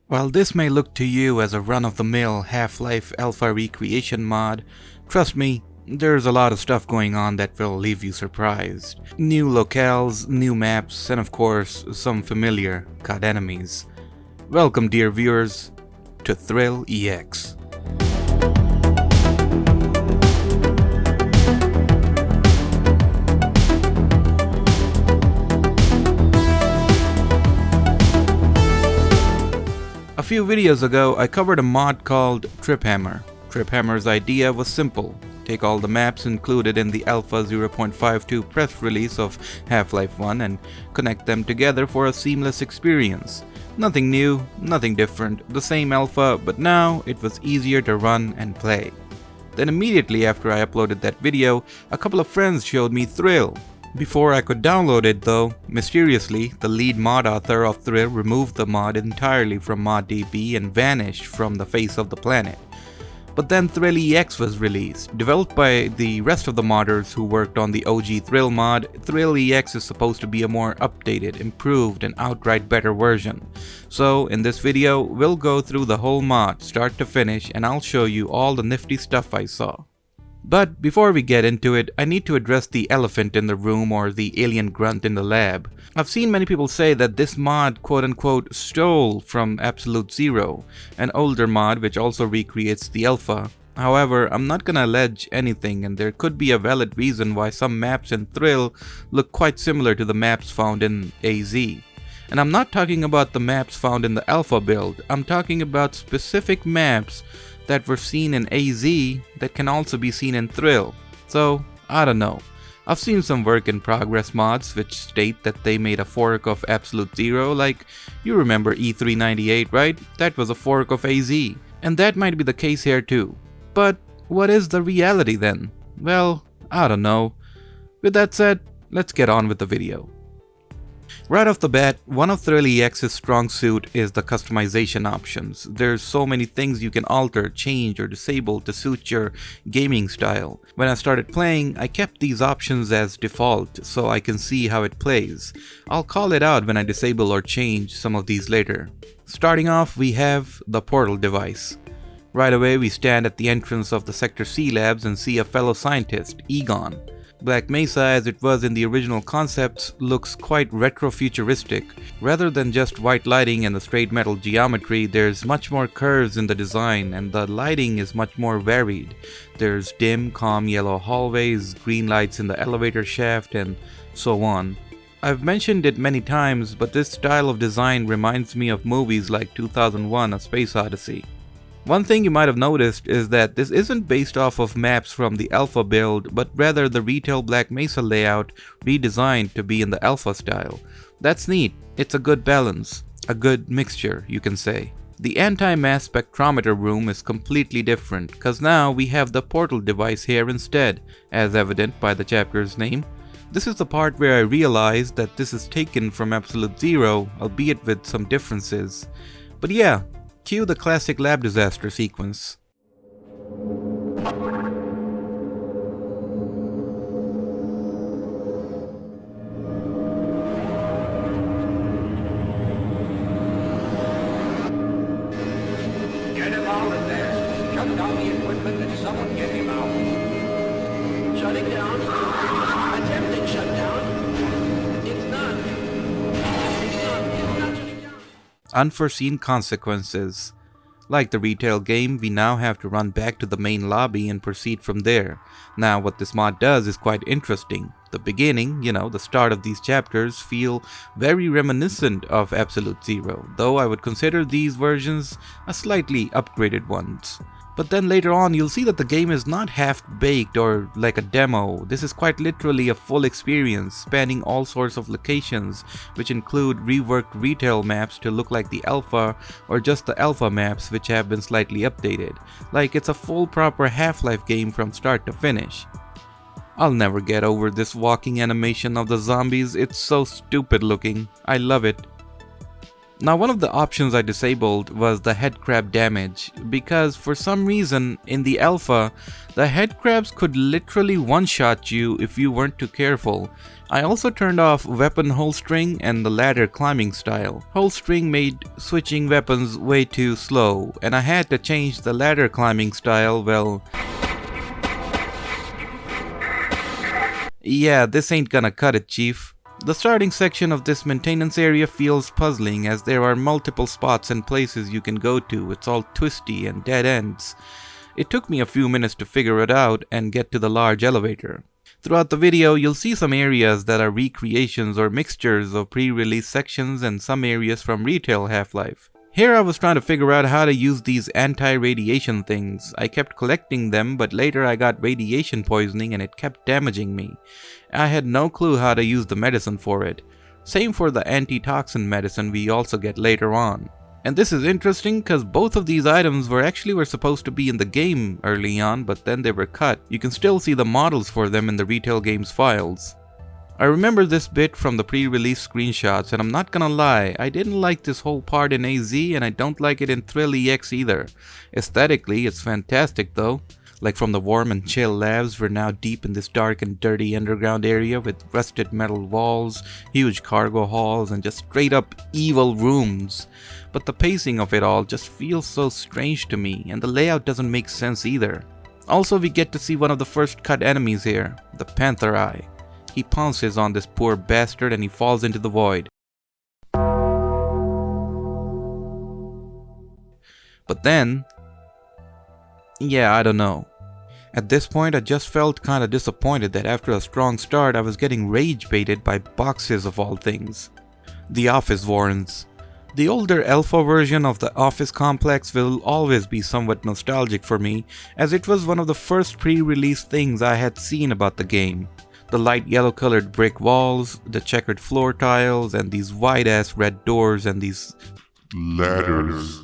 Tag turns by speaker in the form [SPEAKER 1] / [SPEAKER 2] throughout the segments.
[SPEAKER 1] While this may look to you as a run-of-the-mill Half-Life Alpha recreation mod, trust me, there's a lot of stuff going on that will leave you surprised. New locales, new maps, and of course, some familiar COD enemies. Welcome, dear viewers, to Thrill EX. A few videos ago, I covered a mod called Triphammer. Triphammer's idea was simple. Take all the maps included in the Alpha 0.52 press release of Half-Life 1 and connect them together for a seamless experience. Nothing new, nothing different, the same alpha, but now it was easier to run and play. Then immediately after I uploaded that video, a couple of friends showed me Thrill. Before I could download it though, mysteriously, the lead mod author of Thrill removed the mod entirely from ModDB and vanished from the face of the planet. But then Thrill EX was released. Developed by the rest of the modders who worked on the OG Thrill mod, Thrill EX is supposed to be a more updated, improved, and outright better version. So in this video, we'll go through the whole mod, start to finish, and I'll show you all the nifty stuff I saw. But before we get into it, I need to address the elephant in the room or the alien grunt in the lab. I've seen many people say that this mod quote-unquote stole from Absolute Zero, an older mod which also recreates the alpha. However, I'm not gonna allege anything, and there could be a valid reason why some maps in Thrill look quite similar to the maps found in AZ. And I'm not talking about the maps found in the alpha build, I'm talking about specific maps that were seen in AZ that can also be seen in Thrill. So, I don't know. I've seen some work in progress mods which state that they made a fork of Absolute Zero, like you remember E398, right? That was a fork of AZ. And that might be the case here too. But what is the reality then? Well, I don't know. With that said, let's get on with the video. Right off the bat, one of Thrill EX's strong suit is the customization options. There's so many things you can alter, change, or disable to suit your gaming style. When I started playing, I kept these options as default so I can see how it plays. I'll call it out when I disable or change some of these later. Starting off, we have the portal device. Right away, we stand at the entrance of the Sector C labs and see a fellow scientist, Egon. Black Mesa, as it was in the original concepts, looks quite retro-futuristic. Rather than just white lighting and the straight metal geometry, there's much more curves in the design, and the lighting is much more varied. There's dim, calm yellow hallways, green lights in the elevator shaft, and so on. I've mentioned it many times, but this style of design reminds me of movies like 2001: A Space Odyssey. One thing you might have noticed is that this isn't based off of maps from the Alpha build, but rather the retail Black Mesa layout redesigned to be in the Alpha style. That's neat. It's a good balance. A good mixture, you can say. The anti-mass spectrometer room is completely different, cause now we have the portal device here instead, as evident by the chapter's name. This is the part where I realized that this is taken from Absolute Zero, albeit with some differences. But yeah, cue the classic lab disaster sequence.
[SPEAKER 2] Get him out of there. Shut down the equipment and someone get him out. Shutting down. Attempting shutdown. It's not shutting down.
[SPEAKER 1] Unforeseen consequences. Like the retail game, we now have to run back to the main lobby and proceed from there. Now what this mod does is quite interesting. The beginning, the start of these chapters feel very reminiscent of Absolute Zero, though I would consider these versions a slightly upgraded ones. But then later on, you'll see that the game is not half-baked or like a demo. This is quite literally a full experience, spanning all sorts of locations, which include reworked retail maps to look like the alpha, or just the alpha maps which have been slightly updated. Like it's a full proper Half-Life game from start to finish. I'll never get over this walking animation of the zombies, it's so stupid looking. I love it. Now, one of the options I disabled was the head crab damage, because for some reason in the alpha, the head crabs could literally one-shot you if you weren't too careful. I also turned off weapon holstering and the ladder climbing style. Holstering made switching weapons way too slow, and I had to change the ladder climbing style. Well, yeah, this ain't gonna cut it, Chief. The starting section of this maintenance area feels puzzling, as there are multiple spots and places you can go to. It's all twisty and dead ends. It took me a few minutes to figure it out and get to the large elevator. Throughout the video, you'll see some areas that are recreations or mixtures of pre-release sections and some areas from retail Half-Life. Here I was trying to figure out how to use these anti-radiation things. I kept collecting them, but later I got radiation poisoning and it kept damaging me. I had no clue how to use the medicine for it. Same for the antitoxin medicine we also get later on. And this is interesting because both of these items were supposed to be in the game early on, but then they were cut. You can still see the models for them in the retail games files. I remember this bit from the pre-release screenshots, and I'm not gonna lie, I didn't like this whole part in AZ, and I don't like it in Thrill EX either. Aesthetically, it's fantastic though. Like from the warm and chill labs, we're now deep in this dark and dirty underground area with rusted metal walls, huge cargo halls, and just straight up evil rooms. But the pacing of it all just feels so strange to me, and the layout doesn't make sense either. Also, we get to see one of the first cut enemies here, the Panther Eye. He pounces on this poor bastard and he falls into the void. But then, yeah, I don't know. At this point, I just felt kinda disappointed that after a strong start, I was getting rage baited by boxes of all things. The Office Warrens. The older alpha version of the Office complex will always be somewhat nostalgic for me, as it was one of the first pre-release things I had seen about the game. The light yellow colored brick walls, the checkered floor tiles, and these wide ass red doors and these
[SPEAKER 3] ladders.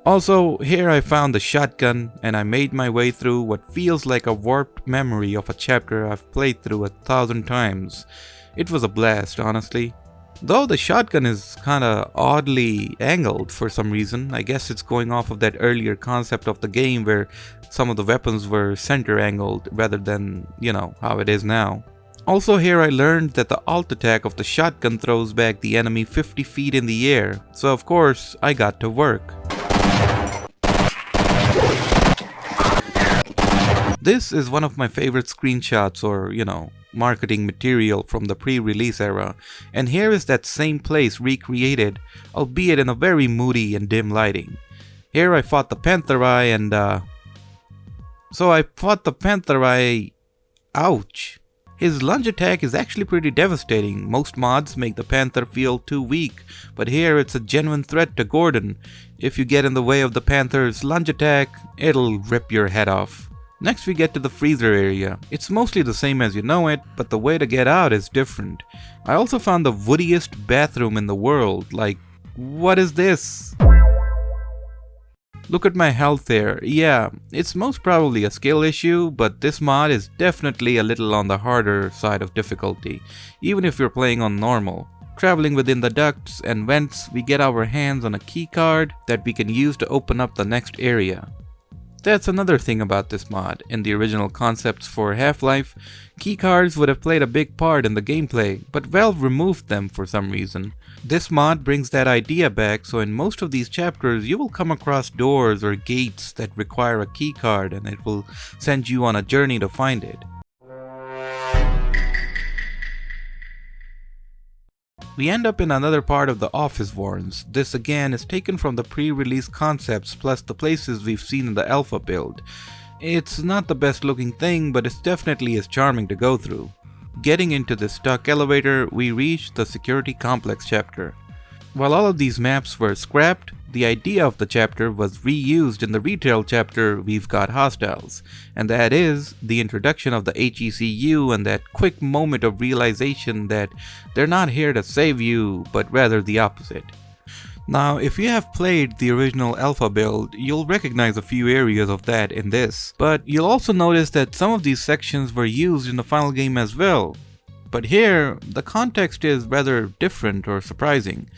[SPEAKER 1] Also, here I found the shotgun and I made my way through what feels like a warped memory of a chapter I've played through 1,000 times. It was a blast, honestly. Though the shotgun is kinda oddly angled for some reason. I guess it's going off of that earlier concept of the game where some of the weapons were center angled rather than, how it is now. Also, here I learned that the alt attack of the shotgun throws back the enemy 50 feet in the air, so of course I got to work. This is one of my favorite screenshots or, marketing material from the pre-release era, and here is that same place recreated, albeit in a very moody and dim lighting. Here I fought the Panther Eye and ouch. His lunge attack is actually pretty devastating. Most mods make the Panther feel too weak, but here it's a genuine threat to Gordon. If you get in the way of the Panther's lunge attack, it'll rip your head off. Next we get to the freezer area. It's mostly the same as you know it, but the way to get out is different. I also found the woodiest bathroom in the world. Like, what is this? Look at my health there. Yeah, it's most probably a skill issue, but this mod is definitely a little on the harder side of difficulty, even if you're playing on normal. Traveling within the ducts and vents, we get our hands on a key card that we can use to open up the next area. That's another thing about this mod. In the original concepts for Half-Life, keycards would have played a big part in the gameplay, but Valve removed them for some reason. This mod brings that idea back, so in most of these chapters you will come across doors or gates that require a keycard and it will send you on a journey to find it. We end up in another part of the Office Warrens. This again is taken from the pre-release concepts plus the places we've seen in the alpha build. It's not the best looking thing, but it's definitely as charming to go through. Getting into the stuck elevator, we reach the security complex chapter. While all of these maps were scrapped, the idea of the chapter was reused in the retail chapter We've Got Hostiles, and that is the introduction of the HECU and that quick moment of realization that they're not here to save you, but rather the opposite. Now, if you have played the original alpha build, you'll recognize a few areas of that in this, but you'll also notice that some of these sections were used in the final game as well. But here, the context is rather different or surprising.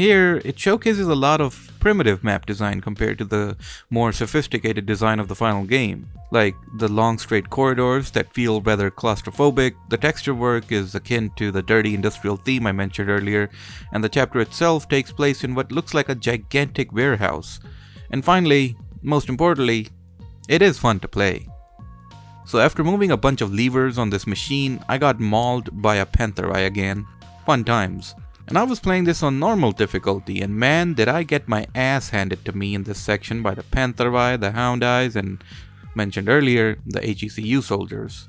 [SPEAKER 1] Here, it showcases a lot of primitive map design compared to the more sophisticated design of the final game. Like the long straight corridors that feel rather claustrophobic, the texture work is akin to the dirty industrial theme I mentioned earlier, and the chapter itself takes place in what looks like a gigantic warehouse. And finally, most importantly, it is fun to play. So after moving a bunch of levers on this machine, I got mauled by a panther eye again. Fun times. And I was playing this on normal difficulty, and man, did I get my ass handed to me in this section by the panther eye, the hound eyes, and mentioned earlier, the HECU soldiers.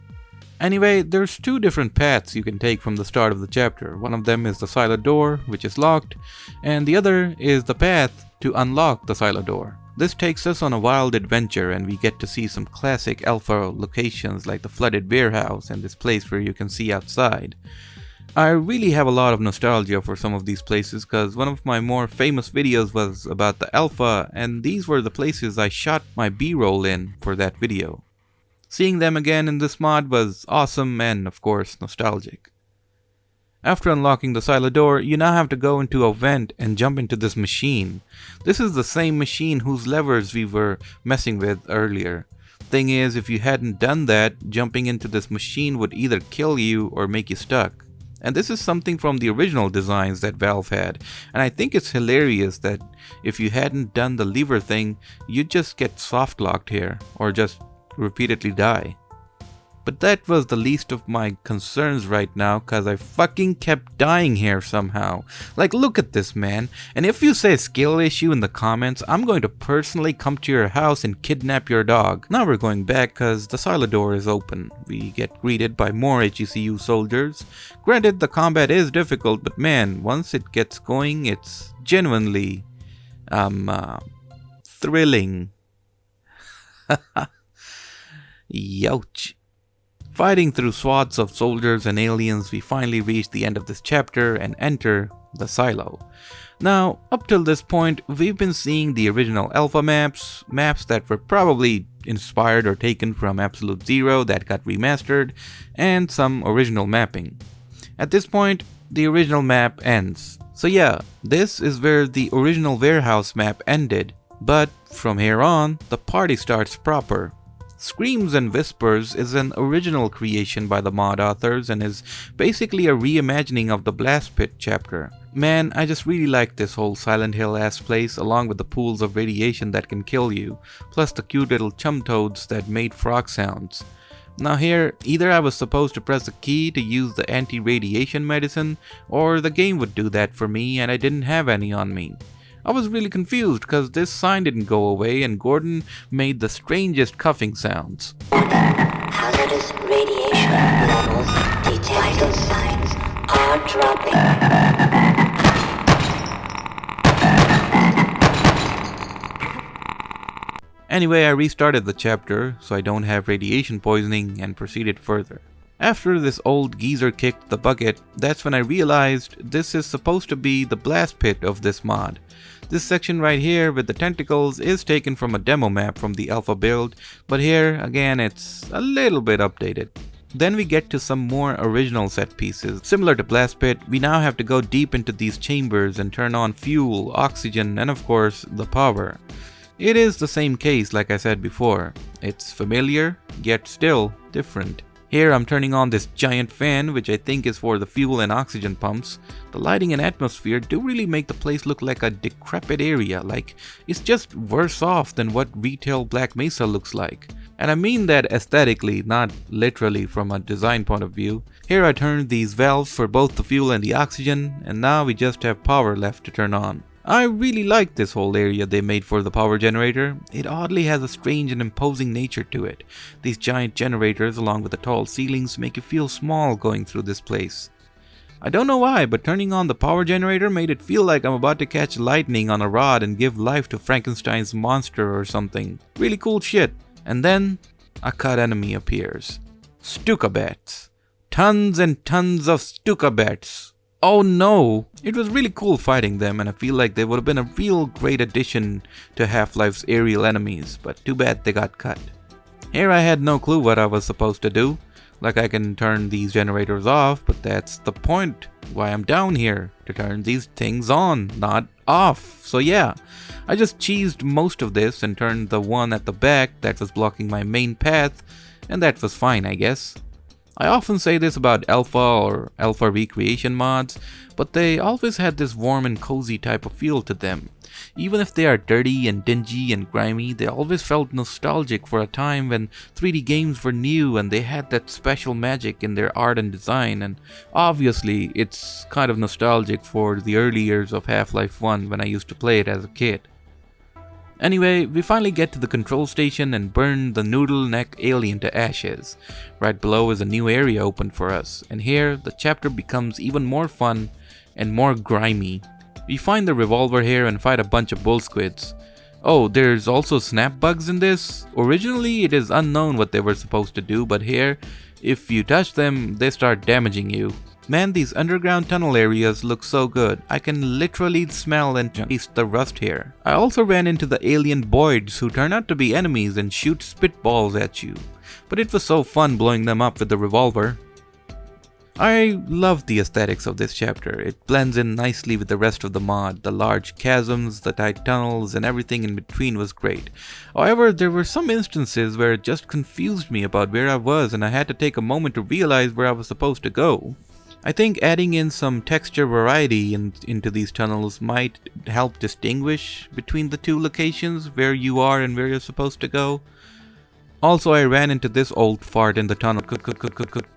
[SPEAKER 1] Anyway, there's two different paths you can take from the start of the chapter. One of them is the silo door, which is locked, and the other is the path to unlock the silo door. This takes us on a wild adventure, and we get to see some classic alpha locations like the flooded warehouse and this place where you can see outside. I really have a lot of nostalgia for some of these places because one of my more famous videos was about the alpha, and these were the places I shot my B-roll in for that video. Seeing them again in this mod was awesome and of course nostalgic. After unlocking the silo door, you now have to go into a vent and jump into this machine. This is the same machine whose levers we were messing with earlier. Thing is, if you hadn't done that, jumping into this machine would either kill you or make you stuck. And this is something from the original designs that Valve had, and I think it's hilarious that if you hadn't done the lever thing, you'd just get soft locked here, or just repeatedly die. But that was the least of my concerns right now, cause I fucking kept dying here somehow. Like, look at this, man. And if you say skill issue in the comments, I'm going to personally come to your house and kidnap your dog. Now we're going back cause the silo door is open. We get greeted by more HECU soldiers. Granted, the combat is difficult, but man, once it gets going, it's genuinely, thrilling. Youch. Fighting through swaths of soldiers and aliens, we finally reach the end of this chapter and enter the silo. Now, up till this point, we've been seeing the original alpha maps that were probably inspired or taken from Absolute Zero that got remastered, and some original mapping. At this point, the original map ends. So yeah, this is where the original warehouse map ended, but from here on, the party starts proper. Screams and Whispers is an original creation by the mod authors and is basically a reimagining of the Blast Pit chapter. Man, I just really like this whole Silent Hill ass place along with the pools of radiation that can kill you, plus the cute little chum toads that made frog sounds. Now here, either I was supposed to press a key to use the anti-radiation medicine, or the game would do that for me and I didn't have any on me. I was really confused because this sign didn't go away and Gordon made the strangest cuffing sounds.
[SPEAKER 4] Hazardous radiation levels detected. Vital signs are dropping.
[SPEAKER 1] Anyway, I restarted the chapter so I don't have radiation poisoning and proceeded further. After this old geezer kicked the bucket, that's when I realized this is supposed to be the blast pit of this mod. This section right here with the tentacles is taken from a demo map from the alpha build, but here again it's a little bit updated. Then we get to some more original set pieces. Similar to Blast Pit, we now have to go deep into these chambers and turn on fuel, oxygen, and of course the power. It is the same case like I said before. It's familiar, yet still different. Here I'm turning on this giant fan, which I think is for the fuel and oxygen pumps. The lighting and atmosphere do really make the place look like a decrepit area, like it's just worse off than what retail Black Mesa looks like. And I mean that aesthetically, not literally from a design point of view. Here I turned these valves for both the fuel and the oxygen, and now we just have power left to turn on. I really like this whole area they made for the power generator. It oddly has a strange and imposing nature to it. These giant generators along with the tall ceilings make you feel small going through this place. I don't know why, but turning on the power generator made it feel like I'm about to catch lightning on a rod and give life to Frankenstein's monster or something. Really cool shit. And then a cut enemy appears. Stuka bats. Tons and tons of Stuka bats. Oh no! It was really cool fighting them, and I feel like they would have been a real great addition to Half-Life's aerial enemies, but too bad they got cut. Here I had no clue what I was supposed to do. Like I can turn these generators off, but that's the point why I'm down here, to turn these things on, not off. So yeah, I just cheesed most of this and turned the one at the back that was blocking my main path, and that was fine, I guess. I often say this about alpha or alpha recreation mods, but they always had this warm and cozy type of feel to them. Even if they are dirty and dingy and grimy, they always felt nostalgic for a time when 3D games were new and they had that special magic in their art and design, and obviously it's kind of nostalgic for the early years of Half-Life 1 when I used to play it as a kid. Anyway, we finally get to the control station and burn the noodle neck alien to ashes. Right below is a new area opened for us, and here the chapter becomes even more fun and more grimy. We find the revolver here and fight a bunch of bull squids. Oh, there's also snap bugs in this. Originally it is unknown what they were supposed to do, but here, if you touch them, they start damaging you. Man, these underground tunnel areas look so good. I can literally smell and taste the rust here. I also ran into the alien Boyds who turn out to be enemies and shoot spitballs at you. But it was so fun blowing them up with the revolver. I love the aesthetics of this chapter. It blends in nicely with the rest of the mod. The large chasms, the tight tunnels, and everything in between was great. However, there were some instances where it just confused me about where I was and I had to take a moment to realize where I was supposed to go. I think adding in some texture variety into these tunnels might help distinguish between the two locations, where you are and where you're supposed to go. Also, I ran into this old fart in the tunnel.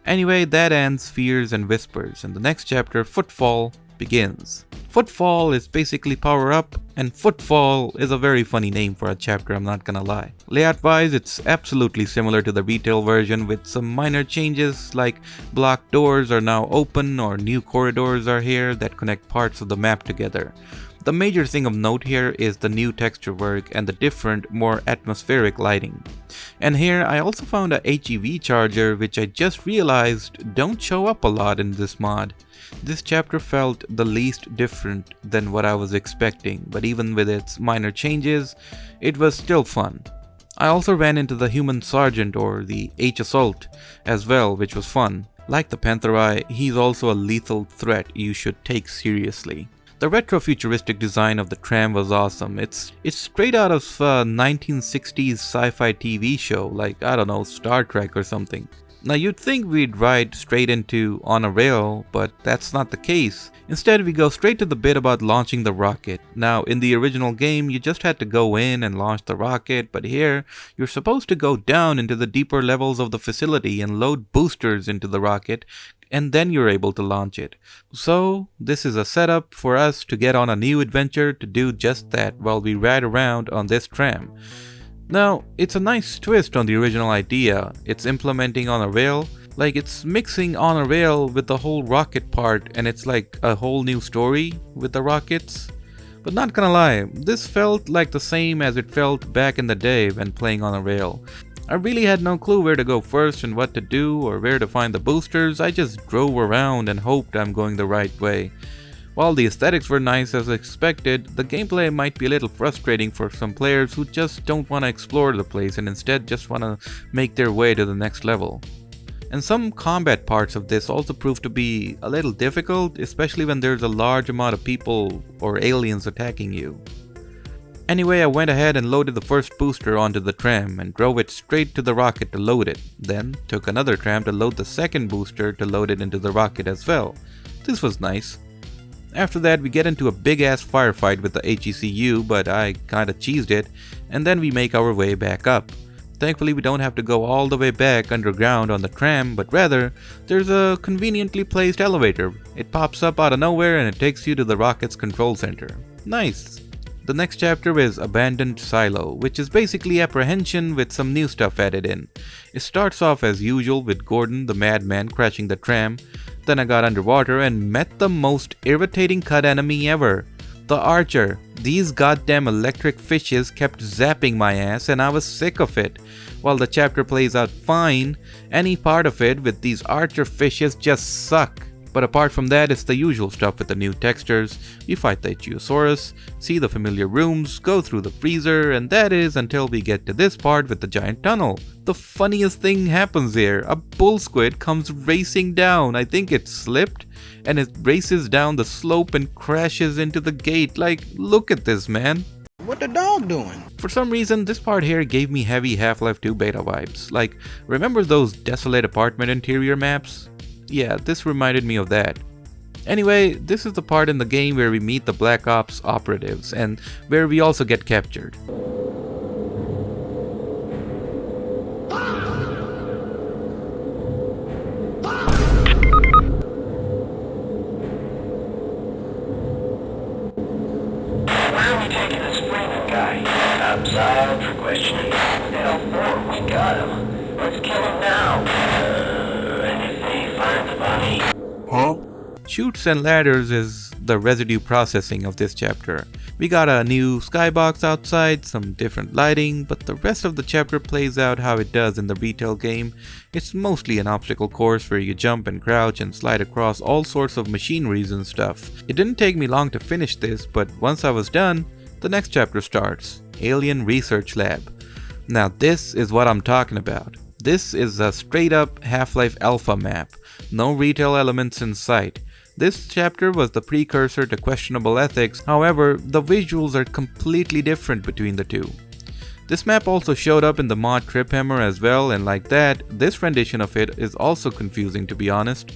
[SPEAKER 1] Anyway, that ends Fears and Whispers, and the next chapter, Footfall, begins. Footfall is basically power up, and Footfall is a very funny name for a chapter, I'm not gonna lie. Layout wise, it's absolutely similar to the retail version with some minor changes like blocked doors are now open or new corridors are here that connect parts of the map together. The major thing of note here is the new texture work and the different, more atmospheric lighting. And here I also found a HEV charger which I just realized don't show up a lot in this mod. This chapter felt the least different than what I was expecting, but even with its minor changes, it was still fun. I also ran into the human sergeant or the H-Assault as well, which was fun. Like the Pantheri, he's also a lethal threat you should take seriously. The retro-futuristic design of the tram was awesome. It's straight out of a 1960s sci-fi TV show, like, I don't know, Star Trek or something. Now you'd think we'd ride straight into On a Rail, but that's not the case. Instead, we go straight to the bit about launching the rocket. Now, in the original game, you just had to go in and launch the rocket, but here, you're supposed to go down into the deeper levels of the facility and load boosters into the rocket, and then you're able to launch it. So, this is a setup for us to get on a new adventure to do just that while we ride around on this tram. Now, it's a nice twist on the original idea. It's implementing On a Rail, like it's mixing On a Rail with the whole rocket part, and it's like a whole new story with the rockets. But not gonna lie, this felt like the same as it felt back in the day when playing On a Rail. I really had no clue where to go first and what to do or where to find the boosters. I just drove around and hoped I'm going the right way. While the aesthetics were nice as expected, the gameplay might be a little frustrating for some players who just don't want to explore the place and instead just want to make their way to the next level. And some combat parts of this also prove to be a little difficult, especially when there's a large amount of people or aliens attacking you. Anyway, I went ahead and loaded the first booster onto the tram and drove it straight to the rocket to load it. Then took another tram to load the second booster to load it into the rocket as well. This was nice. After that, we get into a big ass firefight with the HECU, but I kinda cheesed it, and then we make our way back up. Thankfully, we don't have to go all the way back underground on the tram, but rather, there's a conveniently placed elevator. It pops up out of nowhere and it takes you to the rocket's control center. Nice! The next chapter is Abandoned Silo, which is basically apprehension with some new stuff added in. It starts off as usual with Gordon the madman crashing the tram. Then I got underwater and met the most irritating cut enemy ever. The Archer. These goddamn electric fishes kept zapping my ass and I was sick of it. While the chapter plays out fine, any part of it with these Archer fishes just suck. But apart from that, it's the usual stuff with the new textures. We fight the Ichthyosaurus, see the familiar rooms, go through the freezer, and that is until we get to this part with the giant tunnel. The funniest thing happens here. A bull squid comes racing down. I think it slipped, and it races down the slope and crashes into the gate. Like, look at this, man.
[SPEAKER 5] What the dog doing?
[SPEAKER 1] For some reason, this part here gave me heavy Half-Life 2 beta vibes. Like, remember those desolate apartment interior maps? Yeah, this reminded me of that. Anyway, this is the part in the game where we meet the Black Ops operatives, and where we also get captured.
[SPEAKER 2] Outside for questioning. L4, we got him. Let's kill him now. And if they find the body.
[SPEAKER 3] Huh?
[SPEAKER 1] Chutes and ladders is the residue processing of this chapter. We got a new skybox outside, some different lighting, but the rest of the chapter plays out how it does in the retail game. It's mostly an obstacle course where you jump and crouch and slide across all sorts of machineries and stuff. It didn't take me long to finish this, but once I was done, the next chapter starts. Alien Research Lab. Now this is what I'm talking about. This is a straight up Half-Life Alpha map. No retail elements in sight. This chapter was the precursor to questionable ethics, however, the visuals are completely different between the two. This map also showed up in the mod Triphammer as well, and like that, this rendition of it is also confusing, to be honest.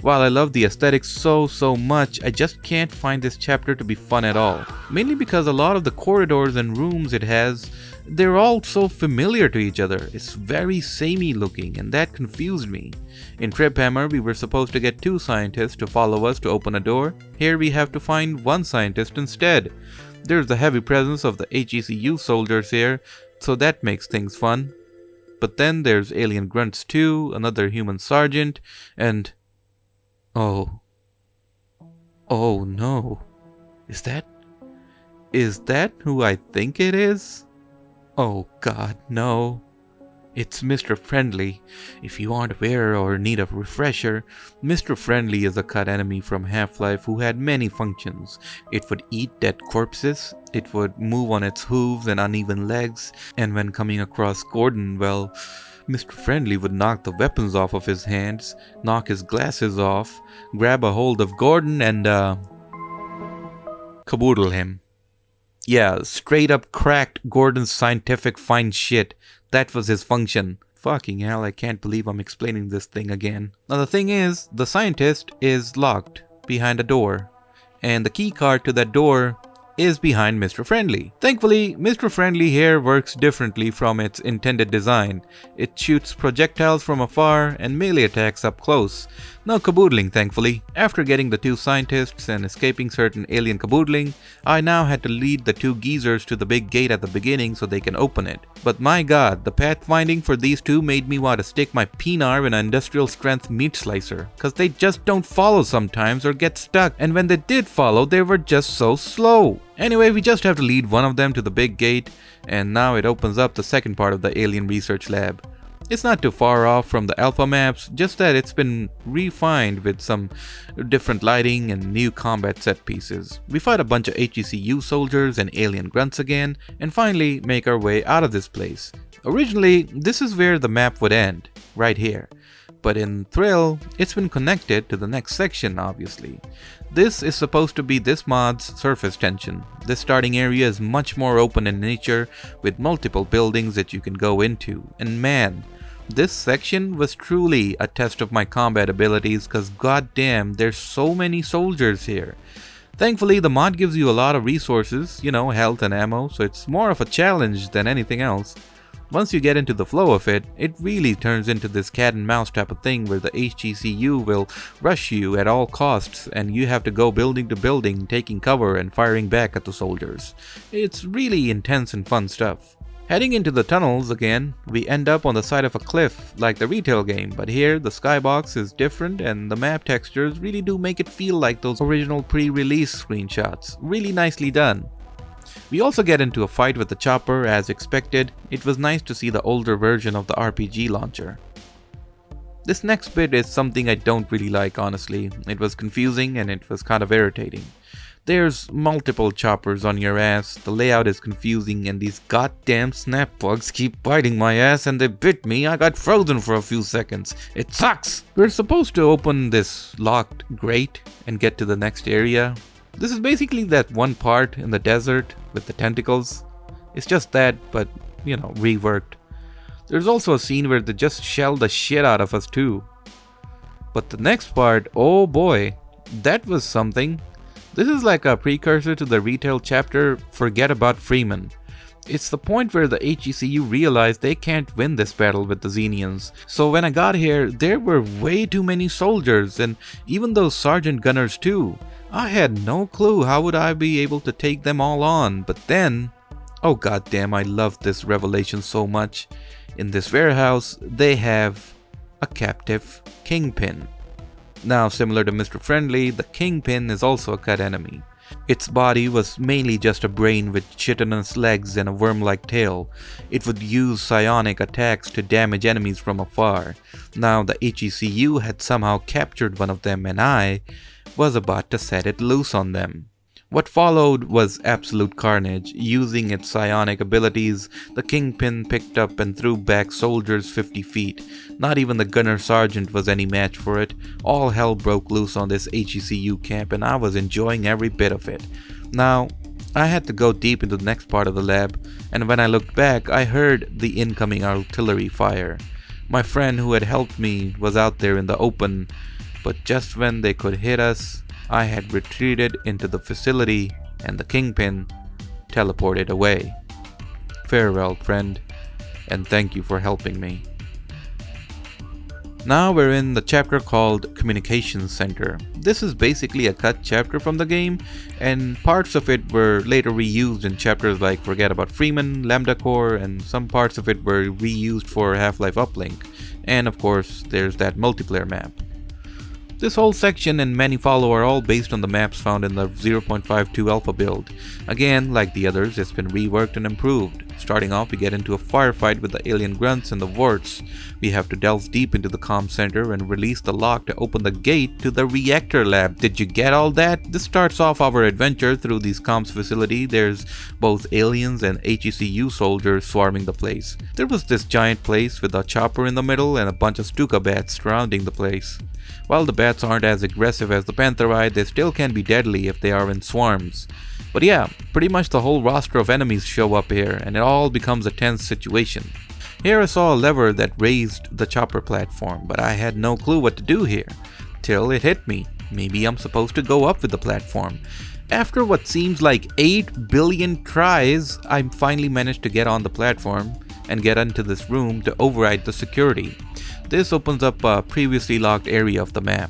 [SPEAKER 1] While I love the aesthetics so much, I just can't find this chapter to be fun at all. Mainly because a lot of the corridors and rooms it has, they're all so familiar to each other. It's very samey looking, and that confused me. In Triphammer, we were supposed to get 2 scientists to follow us to open a door. Here we have to find 1 scientist instead. There's the heavy presence of the HECU soldiers here, so that makes things fun. But then there's alien grunts too, another human sergeant, and... Oh no. Is that who I think it is? Oh god, no. It's Mr. Friendly. If you aren't aware or need a refresher, Mr. Friendly is a cut enemy from Half-Life who had many functions. It would eat dead corpses, it would move on its hooves and uneven legs, and when coming across Gordon, well, Mr. Friendly would knock the weapons off of his hands, knock his glasses off, grab a hold of Gordon and, caboodle him. Yeah, straight up cracked Gordon's scientific fine shit. That was his function. Fucking hell, I can't believe I'm explaining this thing again. Now the thing is, the scientist is locked behind a door, and the key card to that door is behind Mr. Friendly. Thankfully, Mr. Friendly here works differently from its intended design. It shoots projectiles from afar and melee attacks up close. No caboodling, thankfully. After getting the 2 scientists and escaping certain alien caboodling, I now had to lead the 2 geezers to the big gate at the beginning so they can open it. But my god, the pathfinding for these 2 made me want to stick my penar in an industrial strength meat slicer, cause they just don't follow sometimes or get stuck, and when they did follow, they were just so slow. Anyway, we just have to lead one of them to the big gate, and now it opens up the second part of the Alien Research Lab. It's not too far off from the alpha maps, just that it's been refined with some different lighting and new combat set pieces. We fight a bunch of HECU soldiers and alien grunts again, and finally make our way out of this place. Originally, this is where the map would end, right here. But in Thrill, it's been connected to the next section, obviously. This is supposed to be this mod's surface tension. This starting area is much more open in nature, with multiple buildings that you can go into. And man, this section was truly a test of my combat abilities, cause goddamn, there's so many soldiers here. Thankfully, the mod gives you a lot of resources, you know, health and ammo, so it's more of a challenge than anything else. Once you get into the flow of it, it really turns into this cat and mouse type of thing where the HECU will rush you at all costs and you have to go building to building, taking cover and firing back at the soldiers. It's really intense and fun stuff. Heading into the tunnels again, we end up on the side of a cliff like the retail game, but here the skybox is different and the map textures really do make it feel like those original pre-release screenshots. Really nicely done. We also get into a fight with the chopper as expected. It was nice to see the older version of the RPG launcher. This next bit is something I don't really like, honestly. It was confusing and it was kind of irritating. There's multiple choppers on your ass, the layout is confusing, and these goddamn snap bugs keep biting my ass and they bit me. I got frozen for a few seconds. It sucks! We're supposed to open this locked grate and get to the next area. This is basically that one part in the desert with the tentacles. It's just that, but, reworked. There's also a scene where they just shell the shit out of us too. But the next part, oh boy, that was something. This is like a precursor to the retail chapter Forget About Freeman. It's the point where the HECU realized they can't win this battle with the Xenians. So when I got here, there were way too many soldiers, and even those sergeant gunners too. I had no clue how would I be able to take them all on, but then, oh goddamn, I love this revelation so much. In this warehouse, they have a captive kingpin. Now, similar to Mr. Friendly, the Kingpin is also a cut enemy. Its body was mainly just a brain with chitinous legs and a worm-like tail. It would use psionic attacks to damage enemies from afar. Now, the HECU had somehow captured one of them and I was about to set it loose on them. What followed was absolute carnage. Using its psionic abilities, the Kingpin picked up and threw back soldiers 50 feet. Not even the gunner sergeant was any match for it. All hell broke loose on this HECU camp and I was enjoying every bit of it. Now, I had to go deep into the next part of the lab, and when I looked back, I heard the incoming artillery fire. My friend who had helped me was out there in the open, but just when they could hit us, I had retreated into the facility and the Kingpin teleported away. Farewell, friend, and thank you for helping me. Now we're in the chapter called Communications Center. This is basically a cut chapter from the game, and parts of it were later reused in chapters like Forget About Freeman, Lambda Core, and some parts of it were reused for Half-Life Uplink. And of course, there's that multiplayer map. This whole section and many follow are all based on the maps found in the 0.52 alpha build. Again, like the others, it's been reworked and improved. Starting off, we get into a firefight with the alien grunts and the warts. We have to delve deep into the comm center and release the lock to open the gate to the reactor lab. Did you get all that? This starts off our adventure through these comms facility. There's both aliens and HECU soldiers swarming the place. There was this giant place with a chopper in the middle and a bunch of Stuka bats surrounding the place. While the bats aren't as aggressive as the pantherite, they still can be deadly if they are in swarms. But yeah, pretty much the whole roster of enemies show up here, and it all becomes a tense situation. Here I saw a lever that raised the chopper platform, but I had no clue what to do here, till it hit me. Maybe I'm supposed to go up with the platform. After what seems like 8 billion tries, I finally managed to get on the platform and get into this room to override the security. This opens up a previously locked area of the map.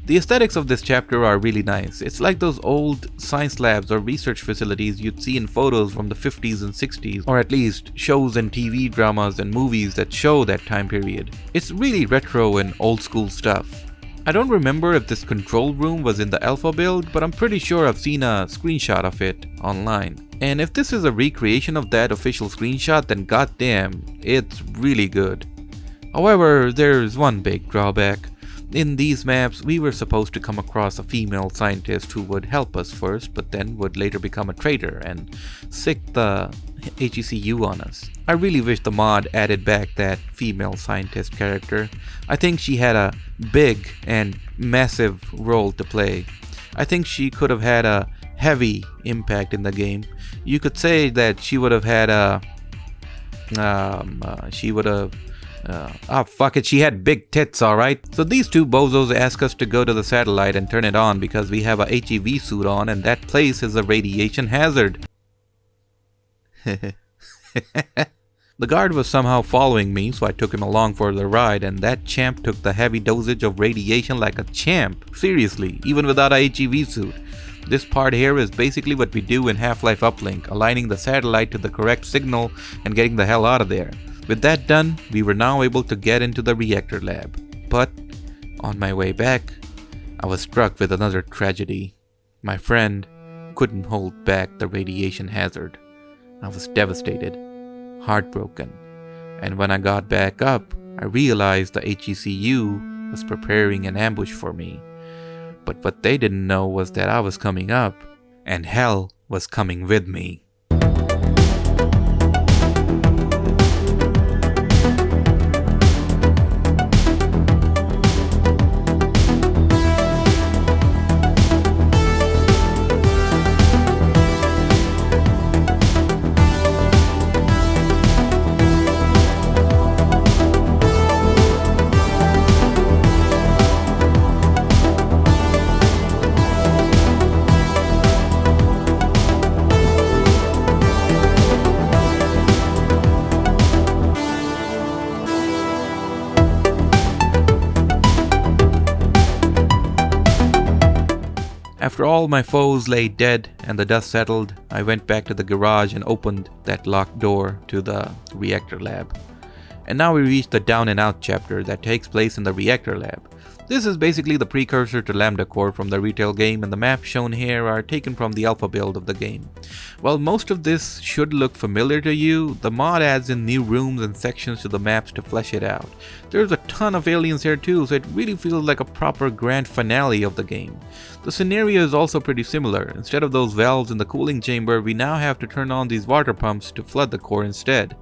[SPEAKER 1] The aesthetics of this chapter are really nice. It's like those old science labs or research facilities you'd see in photos from the 50s and 60s, or at least shows and TV dramas and movies that show that time period. It's really retro and old school stuff. I don't remember if this control room was in the alpha build, but I'm pretty sure I've seen a screenshot of it online. And if this is a recreation of that official screenshot, then goddamn, it's really good. However, there's one big drawback. In these maps, we were supposed to come across a female scientist who would help us first, but then would later become a traitor and sick the HECU on us. I really wish the mod added back that female scientist character. I think she had a big and massive role to play. I think she could have had a heavy impact in the game. You could say that she would have had a... fuck it, she had big tits, alright? So these two bozos ask us to go to the satellite and turn it on because we have a HEV suit on and that place is a radiation hazard. The guard was somehow following me, so I took him along for the ride, and that champ took the heavy dosage of radiation like a champ. Seriously, even without a HEV suit. This part here is basically what we do in Half-Life Uplink, aligning the satellite to the correct signal and getting the hell out of there. With that done, we were now able to get into the reactor lab. But, on my way back, I was struck with another tragedy. My friend couldn't hold back the radiation hazard. I was devastated, heartbroken, and when I got back up, I realized the HECU was preparing an ambush for me. But what they didn't know was that I was coming up, and hell was coming with me. After all my foes lay dead and the dust settled, I went back to the garage and opened that locked door to the reactor lab. And now we reach the down and out chapter that takes place in the reactor lab. This is basically the precursor to Lambda Core from the retail game, and the maps shown here are taken from the alpha build of the game. While most of this should look familiar to you, the mod adds in new rooms and sections to the maps to flesh it out. There's a ton of aliens here too, so it really feels like a proper grand finale of the game. The scenario is also pretty similar. Instead of those valves in the cooling chamber, we now have to turn on these water pumps to flood the core instead.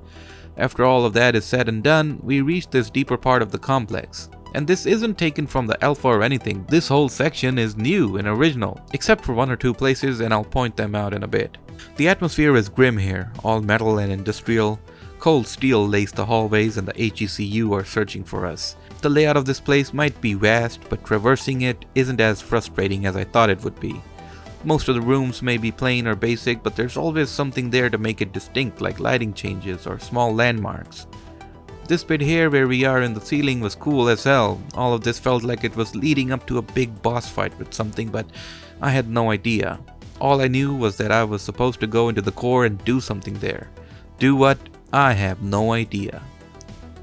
[SPEAKER 1] After all of that is said and done, we reach this deeper part of the complex. And this isn't taken from the alpha or anything. This whole section is new and original, except for one or two places, and I'll point them out in a bit. The atmosphere is grim here, all metal and industrial. Cold steel lace the hallways and the HECU are searching for us. The layout of this place might be vast, but traversing it isn't as frustrating as I thought it would be. Most of the rooms may be plain or basic, but there's always something there to make it distinct, like lighting changes or small landmarks. This bit here where we are in the ceiling was cool as hell. All of this felt like it was leading up to a big boss fight with something, but I had no idea. All I knew was that I was supposed to go into the core and do something there. Do what? I have no idea.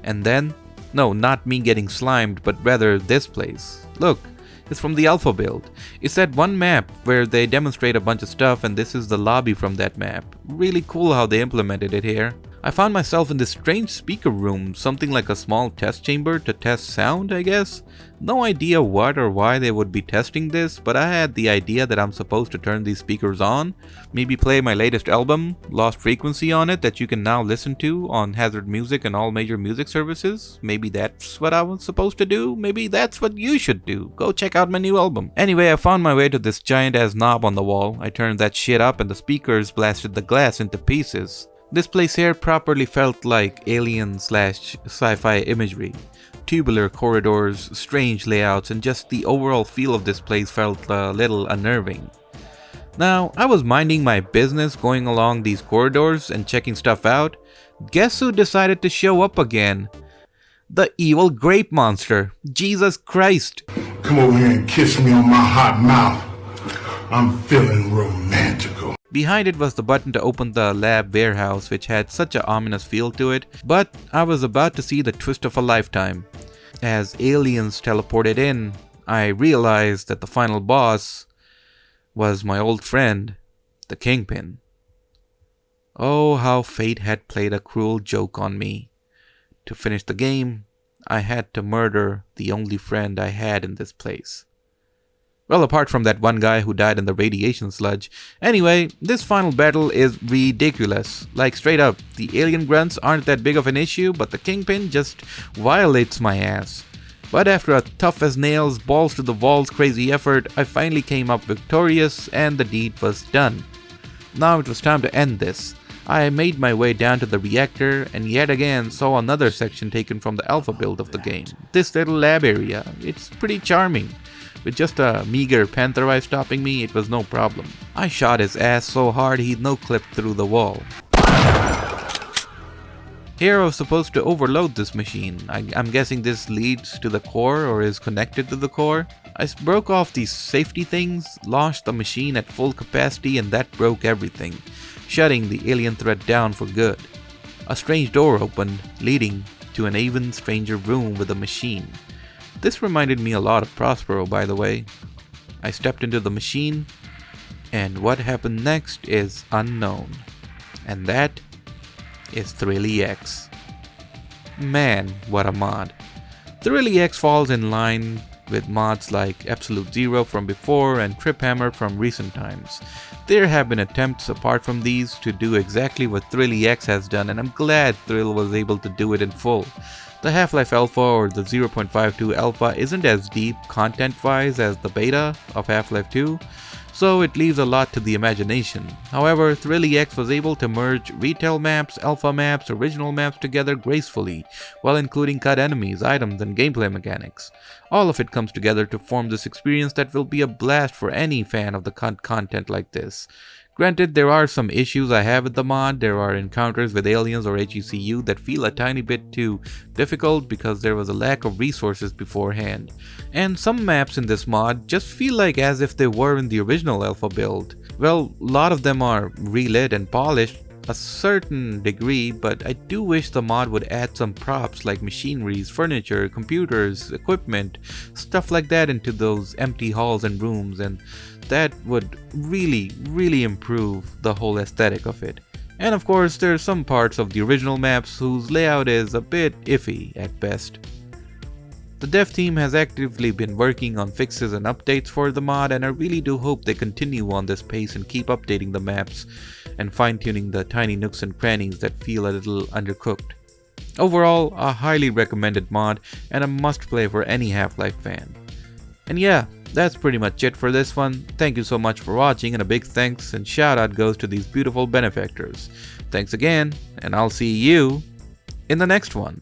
[SPEAKER 1] And then? No, not me getting slimed, but rather this place. Look, it's from the alpha build. It's that one map where they demonstrate a bunch of stuff, and this is the lobby from that map. Really cool how they implemented it here. I found myself in this strange speaker room, something like a small test chamber to test sound, I guess. No idea what or why they would be testing this, but I had the idea that I'm supposed to turn these speakers on, maybe play my latest album, Lost Frequency, on it that you can now listen to on Hazard Music and all major music services. Maybe that's what I was supposed to do. Maybe that's what you should do. Go check out my new album. Anyway, I found my way to this giant ass knob on the wall. I turned that shit up and the speakers blasted the glass into pieces. This place here properly felt like alien/sci-fi imagery. Tubular corridors, strange layouts, and just the overall feel of this place felt a little unnerving. Now, I was minding my business going along these corridors and checking stuff out. Guess who decided to show up again? The evil grape monster. Jesus Christ.
[SPEAKER 5] Come over here and kiss me on my hot mouth. I'm feeling romantical.
[SPEAKER 1] Behind it was the button to open the lab warehouse, which had such an ominous feel to it, but I was about to see the twist of a lifetime. As aliens teleported in, I realized that the final boss was my old friend, the Kingpin. Oh, how fate had played a cruel joke on me. To finish the game, I had to murder the only friend I had in this place. Well, apart from that one guy who died in the radiation sludge. Anyway, this final battle is ridiculous. Like, straight up, the alien grunts aren't that big of an issue, but the Kingpin just violates my ass. But after a tough as nails, balls to the walls crazy effort, I finally came up victorious and the deed was done. Now it was time to end this. I made my way down to the reactor and yet again saw another section taken from the alpha build of the game. This little lab area, it's pretty charming. With just a meager panther eye stopping me, it was no problem. I shot his ass so hard he'd no-clipped through the wall. Here I was supposed to overload this machine. I'm guessing this leads to the core or is connected to the core. I broke off these safety things, launched the machine at full capacity, and that broke everything, shutting the alien threat down for good. A strange door opened, leading to an even stranger room with a machine. This reminded me a lot of Prospero, by the way. I stepped into the machine, and what happened next is unknown. And that is Thrilly X. Man, what a mod. The Really X falls in line with mods like Absolute Zero from before and Trip Hammer from recent times. There have been attempts apart from these to do exactly what Thrilly X has done, and I'm glad Thrill was able to do it in full. The Half-Life Alpha or the 0.52 Alpha isn't as deep content-wise as the beta of Half-Life 2, so it leaves a lot to the imagination. However, Thrilly X was able to merge retail maps, alpha maps, original maps together gracefully, while including cut enemies, items, and gameplay mechanics. All of it comes together to form this experience that will be a blast for any fan of the content like this. Granted, there are some issues I have with the mod. There are encounters with aliens or HECU that feel a tiny bit too difficult because there was a lack of resources beforehand. And some maps in this mod just feel like as if they were in the original alpha build. Well, a lot of them are relit and polished a certain degree, but I do wish the mod would add some props like machineries, furniture, computers, equipment, stuff like that into those empty halls and rooms, and that would really improve the whole aesthetic of it. And of course, there are some parts of the original maps whose layout is a bit iffy at best. The dev team has actively been working on fixes and updates for the mod, and I really do hope they continue on this pace and keep updating the maps and fine-tuning the tiny nooks and crannies that feel a little undercooked. Overall, a highly recommended mod and a must-play for any Half-Life fan. And yeah, that's pretty much it for this one. Thank you so much for watching, and a big thanks and shout out goes to these beautiful benefactors. Thanks again, and I'll see you in the next one.